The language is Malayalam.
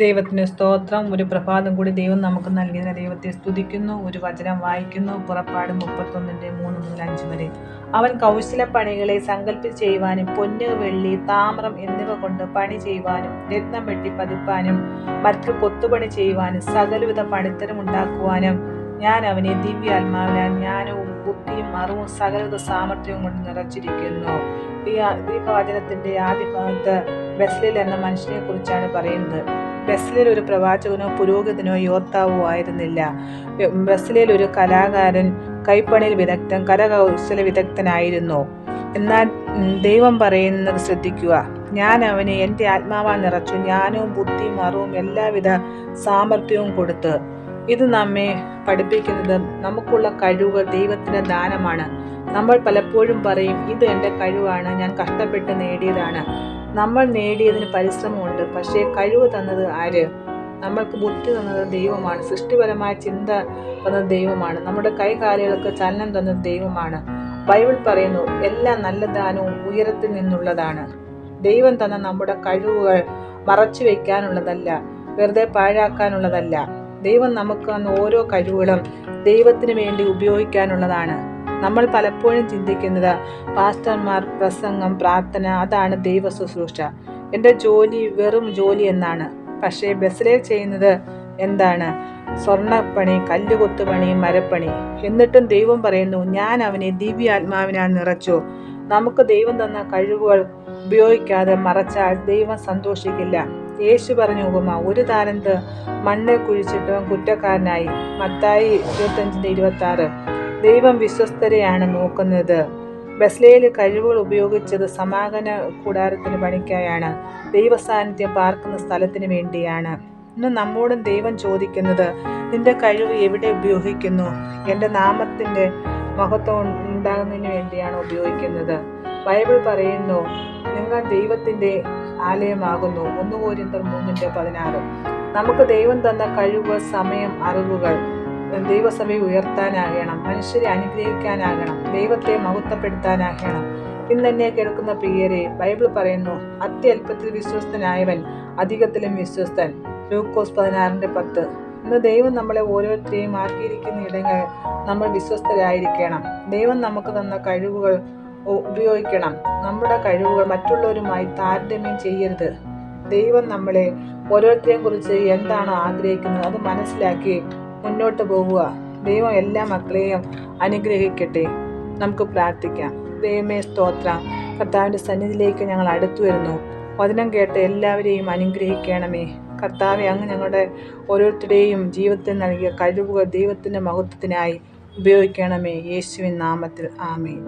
ദൈവത്തിന് സ്തോത്രം. ഒരു പ്രഭാതം കൂടി ദൈവം നമുക്ക് നൽകിയതിന് ദൈവത്തെ സ്തുതിക്കുന്നു. ഒരു വചനം വായിക്കുന്നു. പുറപ്പാട് 31:3-5 വരെ. അവൻ കൗശലപ്പണികളെ സങ്കല്പിച്ച് ചെയ്യുവാനും പൊന്ന്, വെള്ളി, താമ്രം എന്നിവ കൊണ്ട് പണി ചെയ്യുവാനും രത്നം വെട്ടി പതിപ്പാനും മരത്തിൽ കൊത്തുപണി ചെയ്യുവാനും സകലവിധ പണിത്തരം ഉണ്ടാക്കുവാനും ഞാൻ അവനെ ദിവ്യാത്മാവിനാൽ ജ്ഞാനവും ബുദ്ധിയും അറിവും സകലവിധ സാമർഥ്യവും കൊണ്ട് നിറച്ചിരിക്കുന്നു. ഈ വചനത്തിന്റെ ആദ്യ ഭാഗത്ത് ബെസ്ലേൽ എന്ന മനുഷ്യനെ കുറിച്ചാണ് പറയുന്നത്. ബെസ്ലേൽ ഒരു പ്രവാചകനോ പുരോഹിതനോ യോദ്ധാവോ ആയിരുന്നില്ല. ബെസ്ലേൽ ഒരു കലാകാരൻ, കൈപ്പണിയിൽ വിദഗ്ധൻ, കരകൗശല വിദഗ്ധനായിരുന്നു. എന്നാൽ ദൈവം പറയുന്നത് ശ്രദ്ധിക്കുക. ഞാൻ അവനെ എൻ്റെ ആത്മാവാൽ നിറച്ചു, ജ്ഞാനവും ബുദ്ധിയും അറിവും എല്ലാവിധ സാമർഥ്യവും കൊടുത്ത്. ഇത് നമ്മെ പഠിപ്പിക്കുന്നത് നമുക്കുള്ള കഴിവുകൾ ദൈവത്തിന്റെ ദാനമാണ്. നമ്മൾ പലപ്പോഴും പറയും, ഇത് എൻ്റെ കഴിവാണ്, ഞാൻ കഷ്ടപ്പെട്ട് നേടിയതാണ്. നമ്മൾ നേടിയതിന് പരിശ്രമമുണ്ട്. പക്ഷേ കഴിവ് തന്നത് ആര്? നമ്മൾക്ക് ബുദ്ധി തന്നത് ദൈവമാണ്. സൃഷ്ടിപരമായ ചിന്ത തന്നത് ദൈവമാണ്. നമ്മുടെ കൈകാലുകൾക്ക് ചലനം തന്നത് ദൈവമാണ്. ബൈബിൾ പറയുന്നു, എല്ലാ നല്ല ദാനവും ഉയരത്തിൽ നിന്നുള്ളതാണ്. ദൈവം തന്ന നമ്മുടെ കഴിവുകൾ മറച്ചു വയ്ക്കാനുള്ളതല്ല, വെറുതെ പാഴാക്കാനുള്ളതല്ല. ദൈവം നമുക്ക് തന്ന ഓരോ കഴിവുകളും ദൈവത്തിന് വേണ്ടി ഉപയോഗിക്കാനുള്ളതാണ്. നമ്മൾ പലപ്പോഴും ചിന്തിക്കുന്നത് പാസ്റ്റർമാർ, പ്രസംഗം, പ്രാർത്ഥന, അതാണ് ദൈവ ശുശ്രൂഷ, എൻ്റെ ജോലി വെറും ജോലി എന്നാണ്. പക്ഷേ ബെസ്ലേൽ ചെയ്യുന്നത് എന്താണ്? സ്വർണ്ണപ്പണി, കല്ലുകൊത്തുപണി, മരപ്പണി. എന്നിട്ടും ദൈവം പറയുന്നു, ഞാൻ അവനെ ദിവ്യാത്മാവിനാൽ നിറച്ചു. നമുക്ക് ദൈവം തന്ന കഴിവുകൾ ഉപയോഗിക്കാതെ മറച്ചാൽ ദൈവം സന്തോഷിക്കില്ല. യേശു പറഞ്ഞ ഉപമ, ഒരു താലന്ത് മണ്ണിൽ കുഴിച്ചിട്ടവൻ കുറ്റക്കാരനായി. മത്തായി 25:26. ദൈവം വിശ്വസ്തരെയാണ് നോക്കുന്നത്. ബെസ്ലേൽ കഴിവുകൾ ഉപയോഗിച്ചത് സമാഗമന കൂടാരത്തിന് പണിക്കായാണ്, ദൈവസാന്നിധ്യം പാർക്കുന്ന സ്ഥലത്തിന് വേണ്ടിയാണ്. ഇന്ന് നമ്മോടും ദൈവം ചോദിക്കുന്നത്, നിന്റെ കഴിവ് എവിടെ ഉപയോഗിക്കുന്നു? എൻ്റെ നാമത്തിൻ്റെ മഹത്വം ഉണ്ടാകുന്നതിന് വേണ്ടിയാണ് ഉപയോഗിക്കുന്നത്. ബൈബിൾ പറയുന്നു, നിങ്ങൾ ദൈവത്തിൻ്റെ ആലയമാകുന്നു. 1 കൊരിന്ത്യർ 3:16. നമുക്ക് ദൈവം തന്ന കഴിവുകൾ, സമയം, അറിവുകൾ ദൈവസഭയെ ഉയർത്താനാകണം, മനുഷ്യരെ അനുഗ്രഹിക്കാനാകണം, ദൈവത്തെ മഹത്വപ്പെടുത്താനാകണം. ഇന്ന് എന്നെ കേൾക്കുന്ന പ്രിയരെ, ബൈബിൾ പറയുന്നു, അത്യല്പത്തിൽ വിശ്വസ്തനായവൻ അധികത്തിലും വിശ്വസ്തൻ. ലൂക്കോസ് 16:10. ഇന്ന് ദൈവം നമ്മളെ ഓരോരുത്തരെയും ആക്കിയിരിക്കുന്ന ഇടങ്ങൾ നമ്മൾ വിശ്വസ്തരായിരിക്കണം. ദൈവം നമുക്ക് തന്ന കഴിവുകൾ ഉപയോഗിക്കണം. നമ്മുടെ കഴിവുകൾ മറ്റുള്ളവരുമായി താരതമ്യം ചെയ്യരുത്. ദൈവം നമ്മളെ ഓരോരുത്തരെയും കുറിച്ച് എന്താണോ ആഗ്രഹിക്കുന്നത് അത് മനസ്സിലാക്കി മുന്നോട്ട് പോകുക. ദൈവം എല്ലാ മക്കളെയും അനുഗ്രഹിക്കട്ടെ. നമുക്ക് പ്രാർത്ഥിക്കാം. ദൈവമേ സ്തോത്രം. കർത്താവിൻ്റെ സന്നിധിയിലേക്ക് ഞങ്ങൾ അടുത്തു വരുന്നു. വചനം കേട്ട് എല്ലാവരെയും അനുഗ്രഹിക്കണമേ. കർത്താവെ, അങ്ങ് ഞങ്ങളുടെ ഓരോരുത്തരുടെയും ജീവിതത്തിൽ നൽകിയ കഴിവുകൾ ദൈവത്തിൻ്റെ മഹത്വത്തിനായി ഉപയോഗിക്കണമേ. യേശുവിൻ നാമത്തിൽ ആമേൻ.